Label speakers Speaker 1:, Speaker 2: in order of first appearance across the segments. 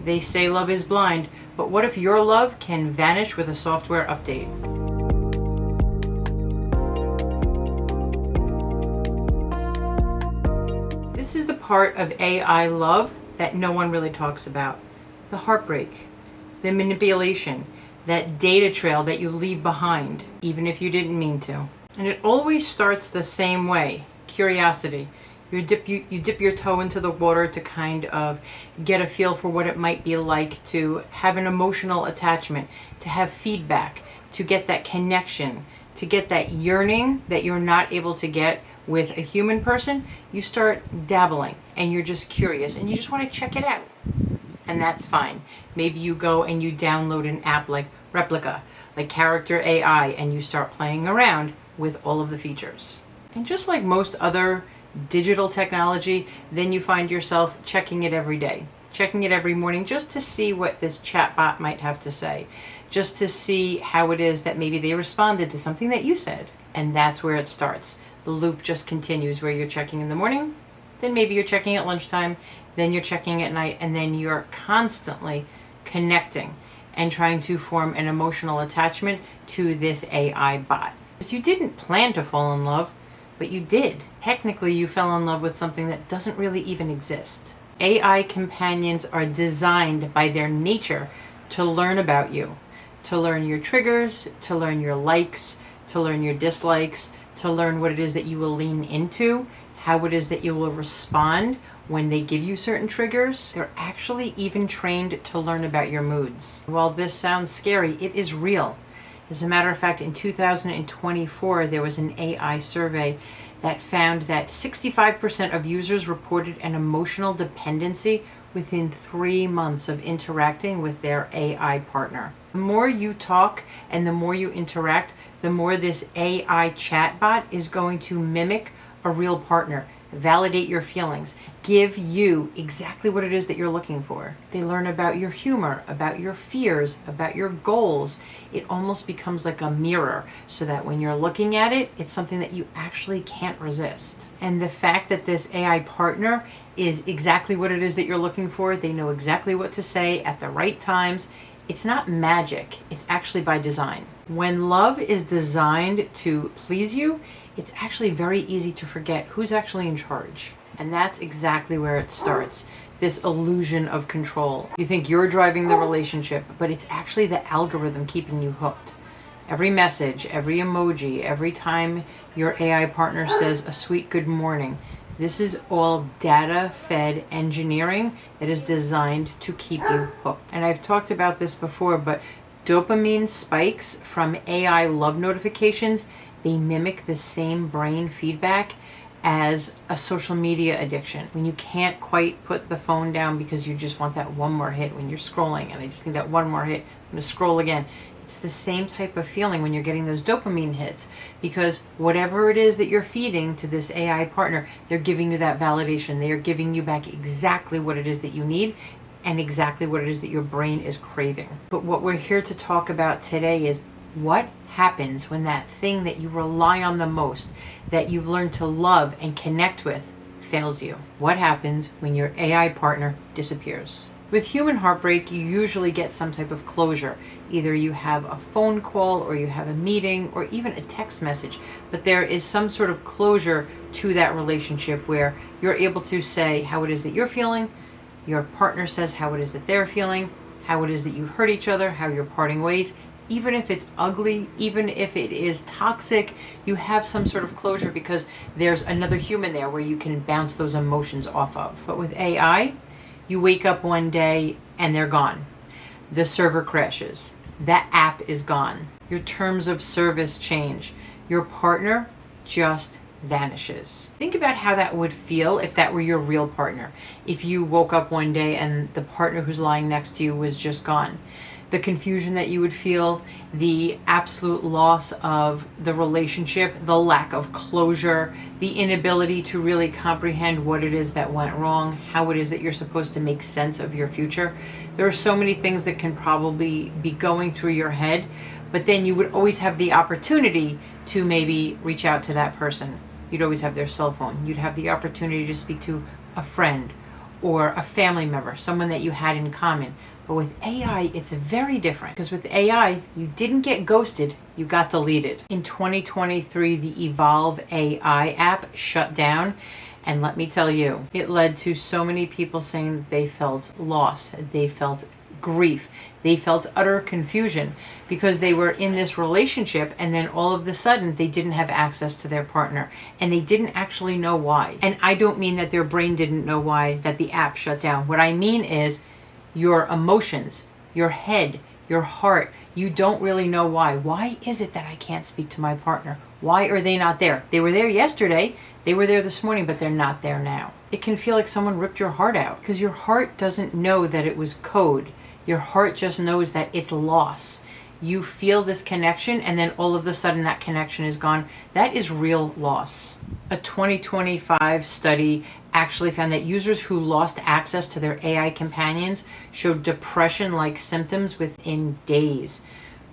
Speaker 1: They say love is blind, but what if your love can vanish with a software update? This is the part of AI love that no one really talks about. The heartbreak, the manipulation, that data trail that you leave behind, even if you didn't mean to. And it always starts the same way, curiosity. You dip your toe into the water to kind of get a feel for what it might be like to have an emotional attachment, to have feedback, to get that connection, to get that yearning that you're not able to get with a human person. You start dabbling and you're just curious and you just want to check it out. And that's fine. Maybe you go and you download an app like Replica, like Character AI, and you start playing around with all of the features. And just like most other digital technology, then you find yourself checking it every day, checking it every morning just to see what this chatbot might have to say, just to see how it is that maybe they responded to something that you said. And that's where it starts. The loop just continues where you're checking in the morning, then maybe you're checking at lunchtime, then you're checking at night, and then you're constantly connecting and trying to form an emotional attachment to this AI bot. Because you didn't plan to fall in love, but you did. Technically, you fell in love with something that doesn't really even exist. AI companions are designed by their nature to learn about you, to learn your triggers, to learn your likes, to learn your dislikes, to learn what it is that you will lean into, how it is that you will respond when they give you certain triggers. They're actually even trained to learn about your moods. While this sounds scary, it is real. As a matter of fact, in 2024, there was an AI survey that found that 65% of users reported an emotional dependency within 3 months of interacting with their AI partner. The more you talk and the more you interact, the more this AI chatbot is going to mimic a real partner, validate your feelings, give you exactly what it is that you're looking for. They learn about your humor, about your fears, about your goals. It almost becomes like a mirror so that when you're looking at it, it's something that you actually can't resist. And the fact that this AI partner is exactly what it is that you're looking for, they know exactly what to say at the right times. It's not magic, it's actually by design. When love is designed to please you, it's actually very easy to forget who's actually in charge. And that's exactly where it starts. This illusion of control. You think you're driving the relationship, but it's actually the algorithm keeping you hooked. Every message, every emoji, every time your AI partner says a sweet good morning, this is all data-fed engineering that is designed to keep you hooked. And I've talked about this before, but dopamine spikes from AI love notifications, they mimic the same brain feedback as a social media addiction. When you can't quite put the phone down because you just want that one more hit when you're scrolling, and I just need that one more hit, I'm gonna scroll again. It's the same type of feeling when you're getting those dopamine hits, because whatever it is that you're feeding to this AI partner, they're giving you that validation. They are giving you back exactly what it is that you need and exactly what it is that your brain is craving. But what we're here to talk about today is what happens when that thing that you rely on the most, that you've learned to love and connect with, fails you. What happens when your AI partner disappears? With human heartbreak, you usually get some type of closure. Either you have a phone call or you have a meeting or even a text message, but there is some sort of closure to that relationship where you're able to say how it is that you're feeling, your partner says how it is that they're feeling, how it is that you've hurt each other, how you're parting ways. Even if it's ugly, even if it is toxic, you have some sort of closure because there's another human there where you can bounce those emotions off of. But with AI, you wake up one day and they're gone. The server crashes. That app is gone. Your terms of service change. Your partner just vanishes. Think about how that would feel if that were your real partner. If you woke up one day and the partner who's lying next to you was just gone. The confusion that you would feel, the absolute loss of the relationship, the lack of closure, the inability to really comprehend what it is that went wrong, how it is that you're supposed to make sense of your future. There are so many things that can probably be going through your head, but then you would always have the opportunity to maybe reach out to that person. You'd always have their cell phone. You'd have the opportunity to speak to a friend or a family member, someone that you had in common. But with AI, it's very different, because with AI, you didn't get ghosted, you got deleted. In 2023, the Evolve AI app shut down. And let me tell you, it led to so many people saying that they felt loss, they felt grief, they felt utter confusion because they were in this relationship and then all of a sudden they didn't have access to their partner and they didn't actually know why. And I don't mean that their brain didn't know why, that the app shut down. What I mean is your emotions, your head, your heart, you don't really know why. Why is it that I can't speak to my partner? Why are they not there? They were there yesterday, they were there this morning, but they're not there now. It can feel like someone ripped your heart out because your heart doesn't know that it was code. Your heart just knows that it's loss. You feel this connection and then all of a sudden that connection is gone. That is real loss. A 2025 study actually found that users who lost access to their AI companions showed depression-like symptoms within days,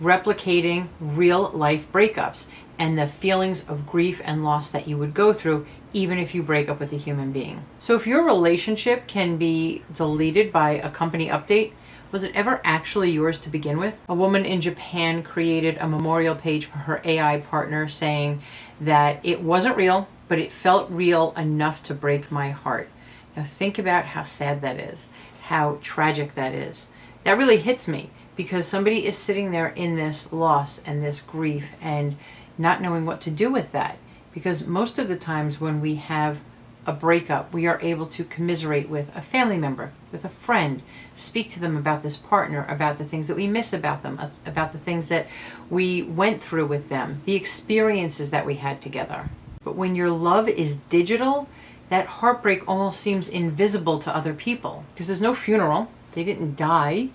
Speaker 1: replicating real life breakups and the feelings of grief and loss that you would go through even if you break up with a human being. So if your relationship can be deleted by a company update, was it ever actually yours to begin with? A woman in Japan created a memorial page for her AI partner saying that it wasn't real, but it felt real enough to break my heart. Now think about how sad that is, how tragic that is. That really hits me because somebody is sitting there in this loss and this grief and not knowing what to do with that. Because most of the times when we have a breakup, we are able to commiserate with a family member, with a friend, speak to them about this partner, about the things that we miss about them, about the things that we went through with them, the experiences that we had together. But when your love is digital, that heartbreak almost seems invisible to other people because there's no funeral. They didn't die.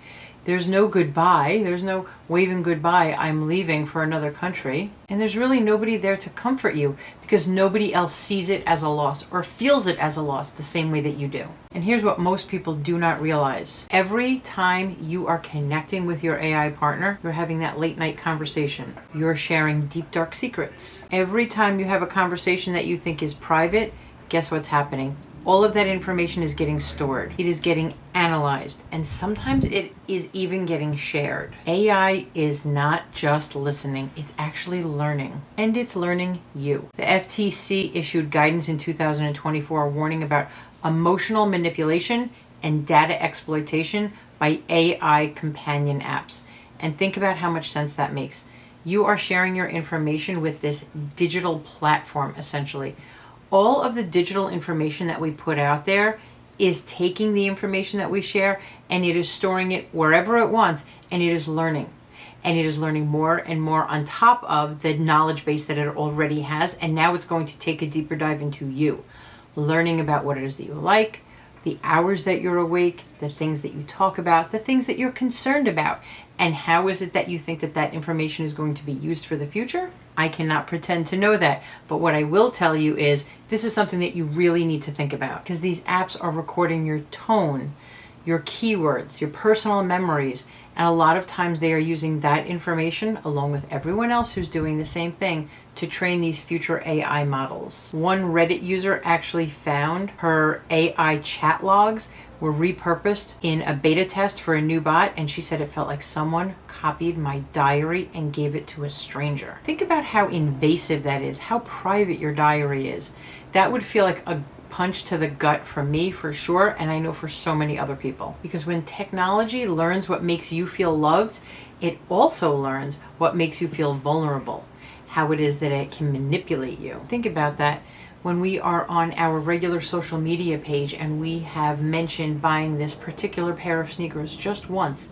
Speaker 1: There's no goodbye. There's no waving goodbye, I'm leaving for another country. And there's really nobody there to comfort you because nobody else sees it as a loss or feels it as a loss the same way that you do. And here's what most people do not realize. Every time you are connecting with your AI partner, you're having that late night conversation. You're sharing deep, dark secrets. Every time you have a conversation that you think is private, guess what's happening? All of that information is getting stored. It is getting analyzed, and sometimes it is even getting shared. AI is not just listening, it's actually learning, and it's learning you. The FTC issued guidance in 2024 warning about emotional manipulation and data exploitation by AI companion apps. And think about how much sense that makes. You are sharing your information with this digital platform, essentially. All of the digital information that we put out there is taking the information that we share and it is storing it wherever it wants, and it is learning. And it is learning more and more on top of the knowledge base that it already has. And now it's going to take a deeper dive into you, learning about what it is that you like, the hours that you're awake, the things that you talk about, the things that you're concerned about. And how is it that you think that that information is going to be used for the future? I cannot pretend to know that. But what I will tell you is this is something that you really need to think about, because these apps are recording your tone, your keywords, your personal memories. And a lot of times they are using that information along with everyone else who's doing the same thing to train these future AI models. One Reddit user actually found her AI chat logs were repurposed in a beta test for a new bot, and she said it felt like someone copied my diary and gave it to a stranger. Think about how invasive that is, how private your diary is. That would feel like a punch to the gut for me, for sure, and I know for so many other people. Because when technology learns what makes you feel loved, it also learns what makes you feel vulnerable, how it is that it can manipulate you. Think about that. When we are on our regular social media page and we have mentioned buying this particular pair of sneakers just once,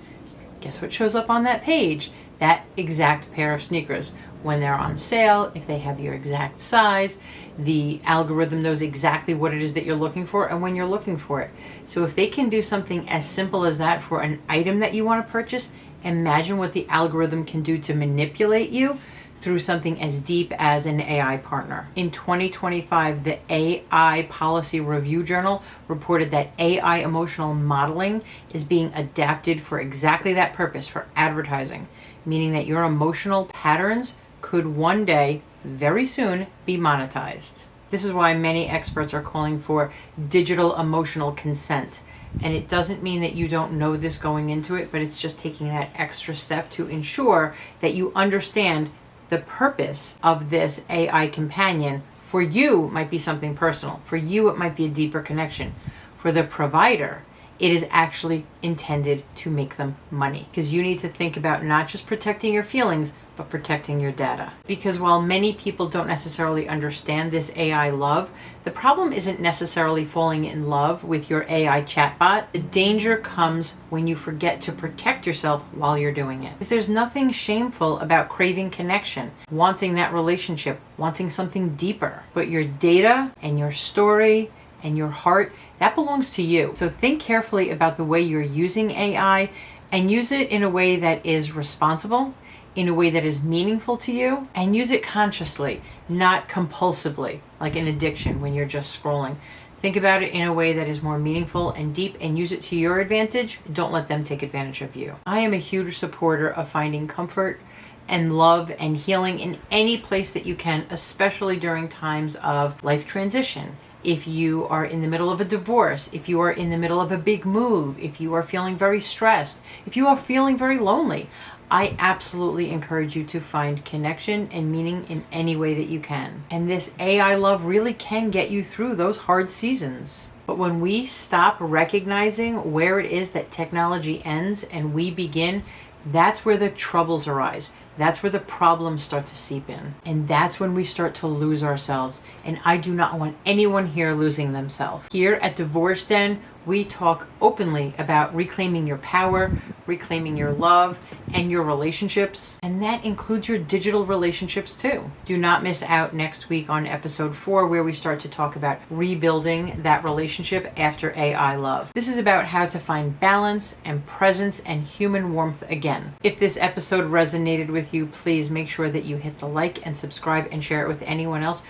Speaker 1: guess what shows up on that page? That exact pair of sneakers. When they're on sale, if they have your exact size, the algorithm knows exactly what it is that you're looking for and when you're looking for it. So if they can do something as simple as that for an item that you want to purchase, imagine what the algorithm can do to manipulate you through something as deep as an AI partner. In 2025, the AI Policy Review Journal reported that AI emotional modeling is being adapted for exactly that purpose, for advertising, meaning that your emotional patterns could one day, very soon, be monetized. This is why many experts are calling for digital emotional consent. And it doesn't mean that you don't know this going into it, but it's just taking that extra step to ensure that you understand the purpose of this AI companion. For you, it might be something personal. For you, it might be a deeper connection. For the provider, it is actually intended to make them money. Because you need to think about not just protecting your feelings, but protecting your data. Because while many people don't necessarily understand this AI love, the problem isn't necessarily falling in love with your AI chatbot. The danger comes when you forget to protect yourself while you're doing it. Because there's nothing shameful about craving connection, wanting that relationship, wanting something deeper. But your data and your story and your heart, that belongs to you. So think carefully about the way you're using AI and use it in a way that is responsible, in a way that is meaningful to you, and use it consciously, not compulsively, like an addiction when you're just scrolling. Think about it in a way that is more meaningful and deep and use it to your advantage. Don't let them take advantage of you. I am a huge supporter of finding comfort and love and healing in any place that you can, especially during times of life transition. If you are in the middle of a divorce, if you are in the middle of a big move, if you are feeling very stressed, if you are feeling very lonely, I absolutely encourage you to find connection and meaning in any way that you can. And this AI love really can get you through those hard seasons. But when we stop recognizing where it is that technology ends and we begin, that's where the troubles arise. That's where the problems start to seep in. And that's when we start to lose ourselves. And I do not want anyone here losing themselves. Here at Divorce Den, we talk openly about reclaiming your power, reclaiming your love, and your relationships. And that includes your digital relationships too. Do not miss out next week on episode 4, where we start to talk about rebuilding that relationship after AI love. This is about how to find balance and presence and human warmth again. If this episode resonated with you, please make sure that you hit the like and subscribe and share it with anyone else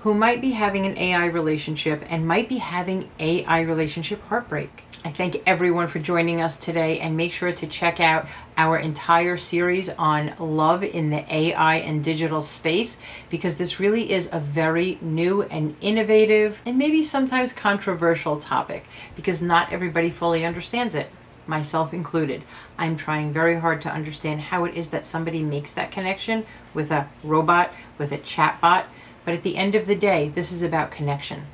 Speaker 1: who might be having an AI relationship and might be having AI relationship heartbreak. I thank everyone for joining us today, and make sure to check out our entire series on love in the AI and digital space, because this really is a very new and innovative and maybe sometimes controversial topic, because not everybody fully understands it, myself included. I'm trying very hard to understand how it is that somebody makes that connection with a robot, with a chatbot. But at the end of the day, this is about connection.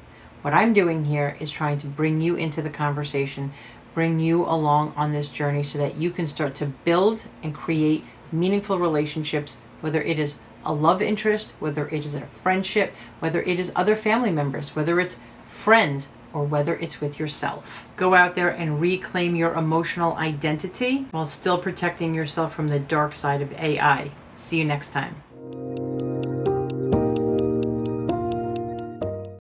Speaker 1: What I'm doing here is trying to bring you into the conversation, bring you along on this journey so that you can start to build and create meaningful relationships, whether it is a love interest, whether it is a friendship, whether it is other family members, whether it's friends, or whether it's with yourself. Go out there and reclaim your emotional identity while still protecting yourself from the dark side of AI. See you next time.